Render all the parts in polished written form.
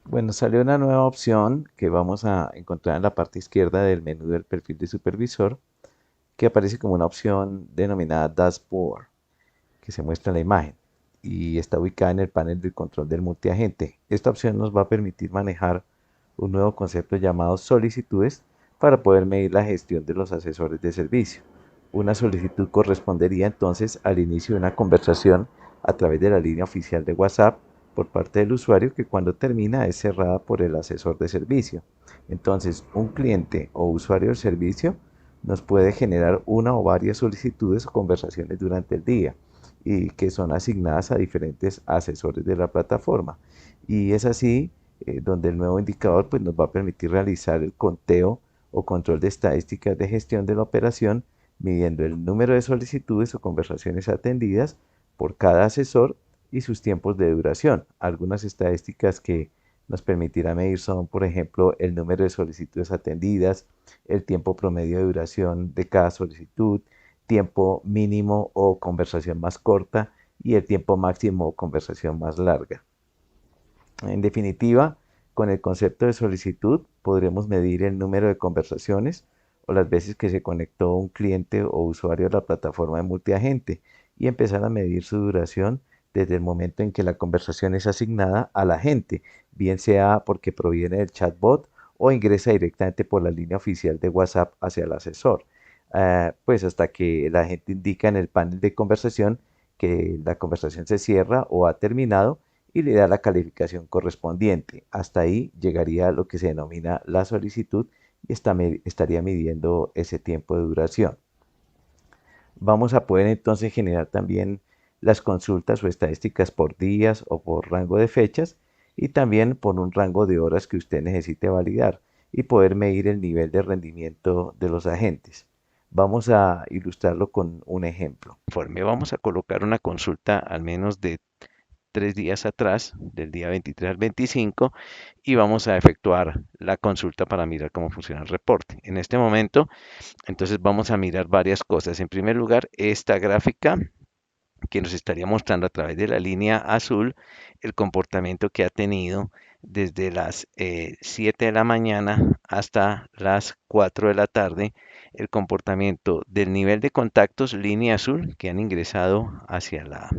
Bueno, salió una nueva opción que vamos a encontrar en la parte izquierda del menú del perfil de supervisor, que aparece como una opción denominada Dashboard, que se muestra en la imagen y está ubicada en el panel de control del multiagente. Esta opción nos va a permitir manejar un nuevo concepto llamado solicitudes para poder medir la gestión de los asesores de servicio. Una solicitud correspondería entonces al inicio de una conversación a través de la línea oficial de WhatsApp por parte del usuario, que cuando termina es cerrada por el asesor de servicio. Entonces, un cliente o usuario del servicio nos puede generar una o varias solicitudes o conversaciones durante el día y que son asignadas a diferentes asesores de la plataforma. Y es así donde el nuevo indicador pues, nos va a permitir realizar el conteo o control de estadísticas de gestión de la operación, midiendo el número de solicitudes o conversaciones atendidas por cada asesor y sus tiempos de duración. Algunas estadísticas que nos permitirá medir son, por ejemplo, el número de solicitudes atendidas, el tiempo promedio de duración de cada solicitud, tiempo mínimo o conversación más corta y el tiempo máximo o conversación más larga. En definitiva, con el concepto de solicitud podremos medir el número de conversaciones o las veces que se conectó un cliente o usuario a la plataforma de multiagente y empezar a medir su duración desde el momento en que la conversación es asignada al agente, bien sea porque proviene del chatbot o ingresa directamente por la línea oficial de WhatsApp hacia el asesor. Pues hasta que el agente indica en el panel de conversación que la conversación se cierra o ha terminado y le da la calificación correspondiente. Hasta ahí llegaría lo que se denomina la solicitud y estaría midiendo ese tiempo de duración. Vamos a poder entonces generar también las consultas o estadísticas por días o por rango de fechas y también por un rango de horas que usted necesite validar y poder medir el nivel de rendimiento de los agentes. Vamos a ilustrarlo con un ejemplo. Vamos a colocar una consulta al menos de 3 días atrás, del día 23 al 25, y vamos a efectuar la consulta para mirar cómo funciona el reporte. En este momento, entonces vamos a mirar varias cosas. En primer lugar, esta gráfica que nos estaría mostrando a través de la línea azul el comportamiento que ha tenido desde las 7 de la mañana hasta las 4 de la tarde, el comportamiento del nivel de contactos línea azul que han ingresado hacia la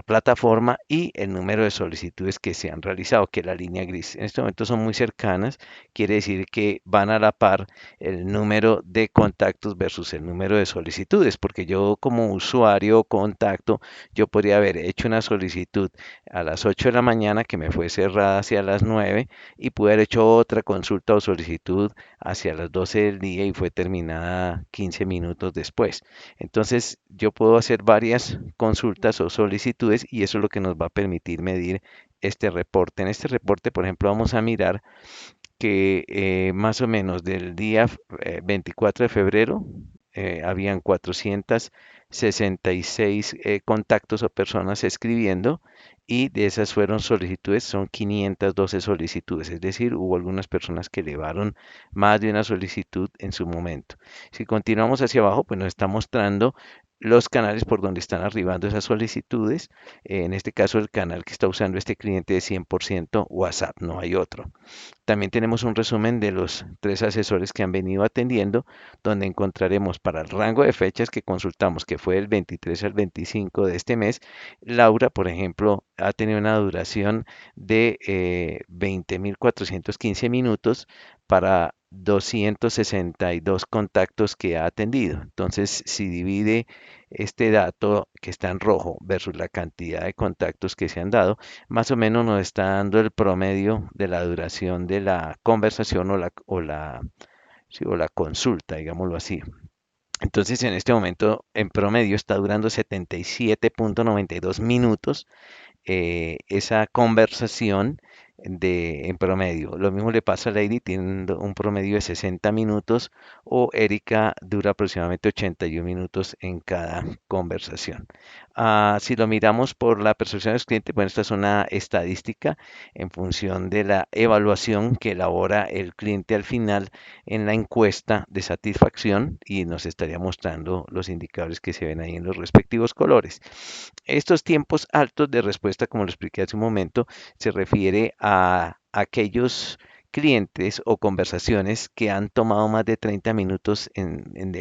plataforma y el número de solicitudes que se han realizado, que es la línea gris. En este momento son muy cercanas, quiere decir que van a la par el número de contactos versus el número de solicitudes, porque yo como usuario o contacto, yo podría haber hecho una solicitud a las 8 de la mañana que me fue cerrada hacia las 9 y pude haber hecho otra consulta o solicitud hacia las 12 del día y fue terminada 15 minutos después. Entonces, yo puedo hacer varias consultas o solicitudes y eso es lo que nos va a permitir medir este reporte. En este reporte, por ejemplo, vamos a mirar que más o menos del día 24 de febrero habían 466 contactos o personas escribiendo y de esas fueron solicitudes, son 512 solicitudes, es decir, hubo algunas personas que elevaron más de una solicitud en su momento. Si continuamos hacia abajo, pues nos está mostrando los canales por donde están arribando esas solicitudes. En este caso, el canal que está usando este cliente es 100% WhatsApp, no hay otro. También tenemos un resumen de los 3 asesores que han venido atendiendo, donde encontraremos para el rango de fechas que consultamos, que fue del 23 al 25 de este mes. Laura, por ejemplo, ha tenido una duración de 20.415 minutos para 262 contactos que ha atendido. Entonces, si divide este dato que está en rojo versus la cantidad de contactos que se han dado, más o menos nos está dando el promedio de la duración de la conversación sí, o la consulta, digámoslo así. Entonces, en este momento, en promedio, está durando 77.92 minutos esa conversación en promedio. Lo mismo le pasa a Lady, tiene un promedio de 60 minutos, o Erika dura aproximadamente 81 minutos en cada conversación. Si lo miramos por la percepción de los clientes, bueno, esta es una estadística en función de la evaluación que elabora el cliente al final en la encuesta de satisfacción y nos estaría mostrando los indicadores que se ven ahí en los respectivos colores. Estos tiempos altos de respuesta, como lo expliqué hace un momento, se refiere aquellos clientes o conversaciones que han tomado más de 30 minutos en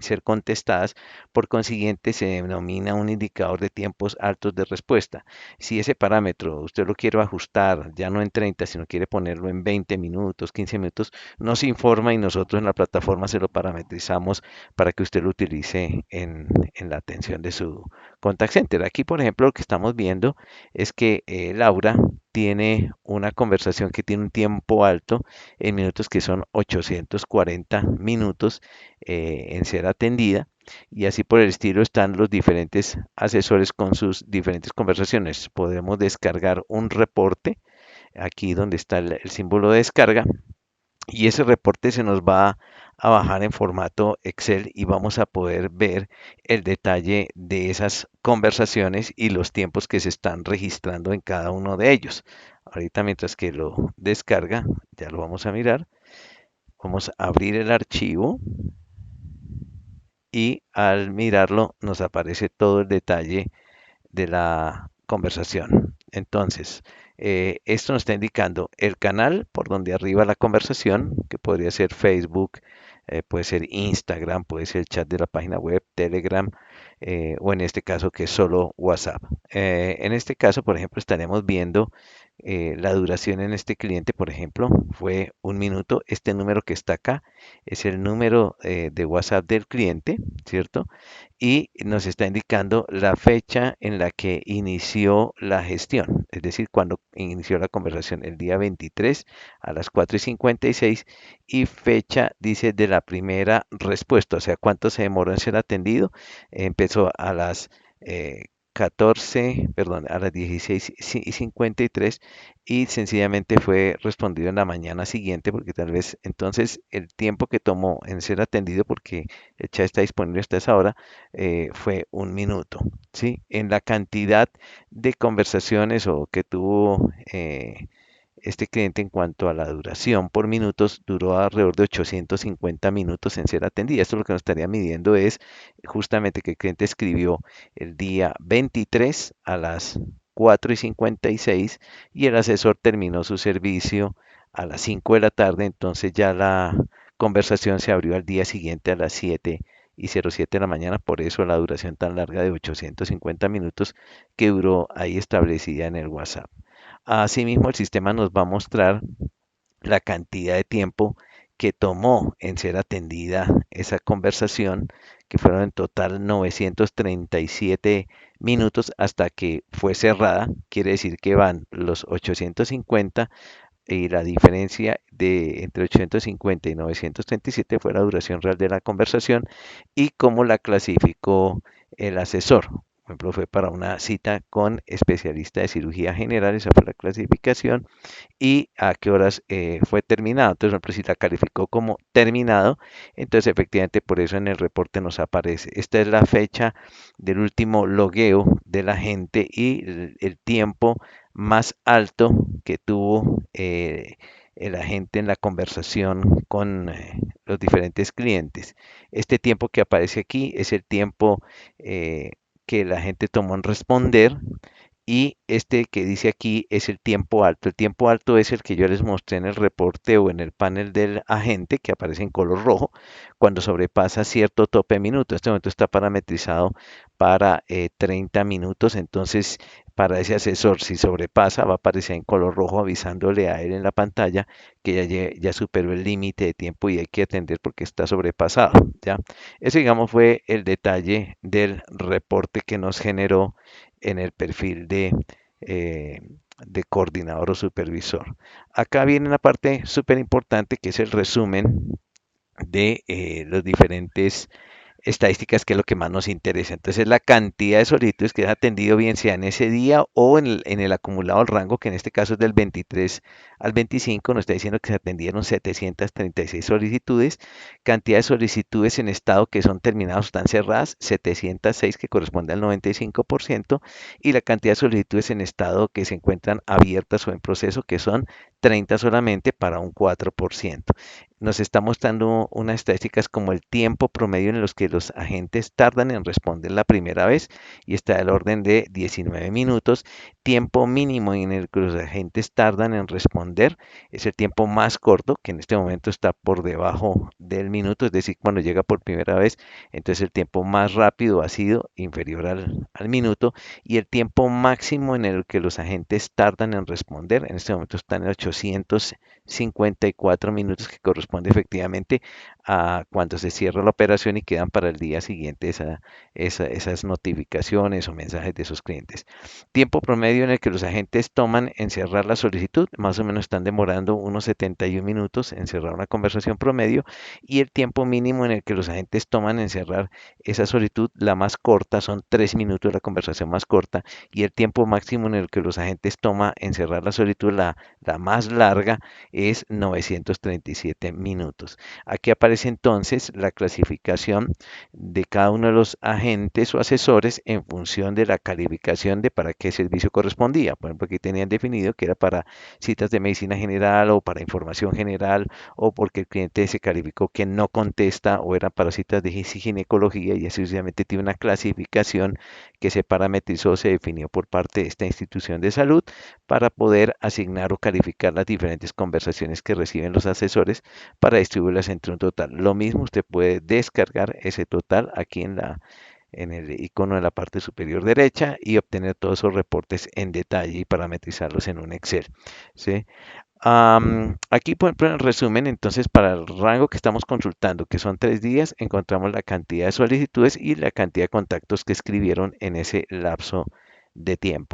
ser contestadas. Por consiguiente, se denomina un indicador de tiempos altos de respuesta. Si ese parámetro usted lo quiere ajustar, ya no en 30, sino quiere ponerlo en 20 minutos, 15 minutos, nos informa y nosotros en la plataforma se lo parametrizamos para que usted lo utilice en la atención de su contact center. Aquí, por ejemplo, lo que estamos viendo es que Laura tiene una conversación que tiene un tiempo alto en minutos, que son 840 minutos en ser atendida. Y así por el estilo están los diferentes asesores con sus diferentes conversaciones. Podemos descargar un reporte aquí donde está el símbolo de descarga, y ese reporte se nos va a bajar en formato Excel y vamos a poder ver el detalle de esas conversaciones y los tiempos que se están registrando en cada uno de ellos. Ahorita, mientras que lo descarga, ya lo vamos a mirar. Vamos a abrir el archivo y al mirarlo nos aparece todo el detalle de la conversación. Entonces, esto nos está indicando el canal por donde arriba la conversación, que podría ser Facebook, puede ser Instagram, puede ser el chat de la página web, Telegram, o en este caso que es solo WhatsApp. En este caso, por ejemplo, estaremos viendo la duración en este cliente, por ejemplo, fue 1 minuto. Este número que está acá es el número de WhatsApp del cliente, ¿cierto? Y nos está indicando la fecha en la que inició la gestión, es decir, cuando inició la conversación, el día 23 a las 4:56, y fecha, dice, de la primera respuesta, o sea, cuánto se demoró en ser atendido. Empezó a las 14, perdón, a las 16:53, y sencillamente fue respondido en la mañana siguiente, porque tal vez entonces el tiempo que tomó en ser atendido, porque el chat está disponible hasta esa hora, fue 1 minuto, ¿sí? En la cantidad de conversaciones o que tuvo este cliente en cuanto a la duración por minutos, duró alrededor de 850 minutos en ser atendida. Esto lo que nos estaría midiendo es justamente que el cliente escribió el día 23 a las 4:56 y el asesor terminó su servicio a las 5 de la tarde. Entonces ya la conversación se abrió al día siguiente a las 7:07 de la mañana. Por eso la duración tan larga de 850 minutos que duró ahí establecida en el WhatsApp. Asimismo, el sistema nos va a mostrar la cantidad de tiempo que tomó en ser atendida esa conversación, que fueron en total 937 minutos hasta que fue cerrada. Quiere decir que van los 850, y la diferencia de entre 850 y 937 fue la duración real de la conversación y cómo la clasificó el asesor. Por ejemplo, fue para una cita con especialista de cirugía general, esa fue la clasificación, y a qué horas fue terminado. Entonces, por ejemplo, si la calificó como terminado, entonces efectivamente por eso en el reporte nos aparece. Esta es la fecha del último logueo de la gente y el tiempo más alto que tuvo el agente en la conversación con los diferentes clientes. Este tiempo que aparece aquí es el tiempo que la gente tomó en responder, y este que dice aquí es el tiempo alto. El tiempo alto es el que yo les mostré en el reporte o en el panel del agente, que aparece en color rojo cuando sobrepasa cierto tope de minutos. Este momento está parametrizado para 30 minutos. Entonces, para ese asesor, si sobrepasa, va a aparecer en color rojo avisándole a él en la pantalla que ya superó el límite de tiempo y hay que atender porque está sobrepasado. ¿Ya? Ese, digamos, fue el detalle del reporte que nos generó en el perfil eh, de coordinador o supervisor. Acá viene la parte súper importante, que es el resumen de los diferentes estadísticas, que es lo que más nos interesa. Entonces, la cantidad de solicitudes que ha atendido, bien sea en ese día o en el acumulado del rango, que en este caso es del 23 al 25, nos está diciendo que se atendieron 736 solicitudes. Cantidad de solicitudes en estado que son terminadas o están cerradas, 706, que corresponde al 95%, y la cantidad de solicitudes en estado que se encuentran abiertas o en proceso, que son 30 solamente para un 4%. Nos está mostrando unas estadísticas como el tiempo promedio en los que los agentes tardan en responder la primera vez y está del orden de 19 minutos. Tiempo mínimo en el que los agentes tardan en responder es el tiempo más corto, que en este momento está por debajo del minuto, es decir, cuando llega por primera vez, entonces el tiempo más rápido ha sido inferior al minuto y el tiempo máximo en el que los agentes tardan en responder, en este momento están en 854 minutos, que corresponde efectivamente a cuando se cierra la operación y quedan para el día siguiente esas notificaciones o mensajes de esos clientes. Tiempo promedio en el que los agentes toman en cerrar la solicitud, más o menos están demorando unos 71 minutos en cerrar una conversación promedio, y el tiempo mínimo en el que los agentes toman en cerrar esa solicitud, la más corta, son 3 minutos la conversación más corta, y el tiempo máximo en el que los agentes toman en cerrar la solicitud, la más larga, es 937 minutos. Aquí aparece entonces la clasificación de cada uno de los agentes o asesores en función de la calificación de para qué servicio correspondía. Por ejemplo, aquí tenían definido que era para citas de medicina general o para información general, o porque el cliente se calificó que no contesta, o era para citas de ginecología, y así sucesivamente tiene una clasificación que se parametrizó, se definió por parte de esta institución de salud para poder asignar o calificar las diferentes conversaciones que reciben los asesores para distribuirlas entre un total. Lo mismo, usted puede descargar ese total aquí en el icono de la parte superior derecha y obtener todos esos reportes en detalle y parametrizarlos en un Excel, ¿sí? Aquí, por ejemplo, en resumen, entonces, para el rango que estamos consultando, que son 3 días, encontramos la cantidad de solicitudes y la cantidad de contactos que escribieron en ese lapso de tiempo.